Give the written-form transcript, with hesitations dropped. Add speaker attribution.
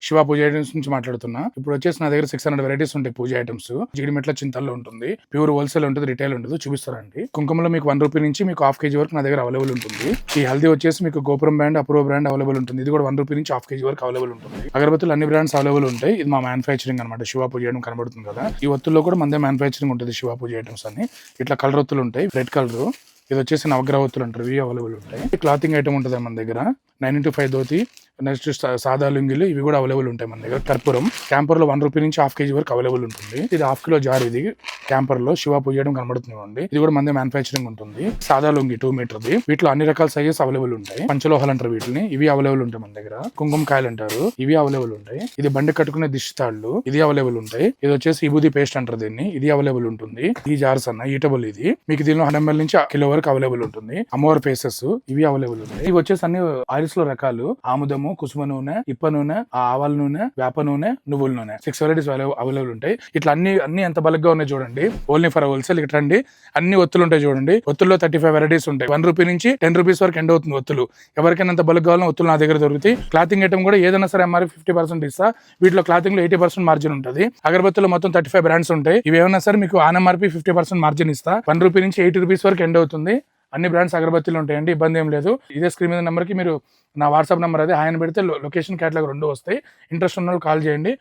Speaker 1: శివ పూజ items నుంచి మాట్లాడుతున్నా. ఇప్పుడు వచ్చేసి నా దగ్గర 600 వెరైటీస్ ఉంటాయి పూజ ఐటమ్స్. జిగిడిమెట్ల చింతల్లో ఉంటుంది, ప్యూర్ హోల్సేల్ ఉంటుంది, రిటైల్ ఉంటుంది. చూపిస్తారండి. కుంకుమలో మీకు 1 రూపీ నుంచి మీకు హాఫ్ కేజీ వరకు నా దగ్గర అవైలబుల్ ఉంటుంది. ఈ హల్దీ వచ్చేసి మీకు గోపురం బ్రాండ్, అప్రూవ్ బ్రాండ్ అవైలబుల్ ఉంటుంది. ఇది కూడా 1 రూపీ నుంచి హాఫ్ కేజీ వరకు అవైలబుల్ ఉంటుంది. అగరబత్తులు అన్ని బ్రాండ్స్ అవైలబుల్ ఉంటాయి. ఇది మా మ్యానుఫ్యాక్చరింగ్ అనమాట. శివ పూజ ఐటమ్ కనబడుతుంది కదా, ఈ ఒత్తుల్లో కూడా మందే మ్యానుఫ్యాక్చరింగ్ ఉంటుంది. శివ పూజ ఐటమ్స్ అని ఇట్లా కలర్ ఒత్తులు ఉంటాయి, రెడ్ కలర్. ఇది వచ్చేసి నవగ్రహ ఒత్తులు అంటారు, ఇవి అవైలబుల్ ఉంటాయి. క్లాతింగ్ ఐటమ్ ఉంటుంది మన దగ్గర. 9-5 ధోతి, నెక్స్ట్ సాదా లుంగిలు, ఇవి కూడా అవైలబుల్ ఉంటాయి మన దగ్గర. కర్పూరం క్యాంపర్ లో 1 రూపీ నుంచి హాఫ్ కేజీ వరకు అవైలబుల్ ఉంటుంది. ఇది హాఫ్ కిలో జార్. ఇది క్యాంపర్ లో శివ పూజ చేయడం కనబడుతుంది. ఇది కూడా మందే మ్యానుఫ్యాక్చరింగ్ ఉంటుంది. సాదా లుంగి 2 మీటర్ది. వీటిలో అన్ని రకాల సైజెస్ అవైలబుల్ ఉంటాయి. పంచలోహాలు అంటారు వీటిని, ఇవి అవైలబుల్ ఉంటాయి మన దగ్గర. కుంకుమ కాయలు అంటారు, ఇవి అవైలబుల్ ఉంటాయి. ఇది బండి కట్టుకునే దిష్టి తాళ్లు, ఇది అవైలబుల్ ఉంటాయి. ఇది వచ్చేసి విభూది పేస్ట్ అంటారు దీన్ని, ఇది అవైలబుల్ ఉంటుంది. ఈ జార్స్ అన్న ఈటబుల్. ఇది మీకు దీనిలో 100 ml నుంచి కిలో వరకు అవైలబుల్ ఉంటుంది. అమ్మవారి ఫేసెస్, ఇవి అవైలబుల్ ఉంటాయి. ఇవి వచ్చేసి అన్ని ఆయిల్స్ లో రకాలు. ఆముదము, కుసుమ నూనె, ఇప్ప నూనె, ఆవాల నూనె, వేప నూనె, నువ్వుల నూనె, 6 వెరైటీస్ అవైలబుల్ ఉంటాయి. ఇట్లా అన్ని ఎంత బల్క్గా ఉన్నాయి చూడండి. Only for wholesale. ఇక్కడ రండి, అన్ని ఒత్తులు ఉంటాయి చూడండి. ఒత్తుల్లో 35 వెరైటీస్ ఉంటాయి. 1 రూపీ నుంచి 10 రూపీస్ వరకు ఎండ్ అవుతుంది ఒత్తులు. ఎవరికైనా అంత బల్క్ కావాలన్నా ఒత్తులు నా దగ్గర దొరుకుతాయి. క్లాతింగ్ ఐటమ్ కూడా ఏదైనా సరే ఎంఆర్పీ 50% ఇస్తా. వీటిలో క్లాతింగ్ లో 80% మార్జిన్ ఉంటుంది. అగరబత్తులు మొత్తం 35 బ్రాండ్స్ ఉంటాయి. ఇవి ఏమైనా సరే మీకు ఆన్ ఎంఆర్పీ 50% మార్జిన్ ఇస్తా. 1 రూపీ నుంచి 80 రూపీస్ వరకు ఎండ్ అవుతుంది. అన్ని బ్రాండ్స్ అగరబత్తులు ఉంటాయండి, ఇబ్బంది ఏం లేదు. ఇదే స్క్రీన్ మీద నెంబర్కి మీరు నా వాట్సాప్ నెంబర్ అదే హాయ్ అని పెడితే లొకేషన్, క్యాటలాగ్ 2 వస్తాయి. ఇంట్రెస్ట్ ఉన్న వాళ్ళు కాల్ చేయండి.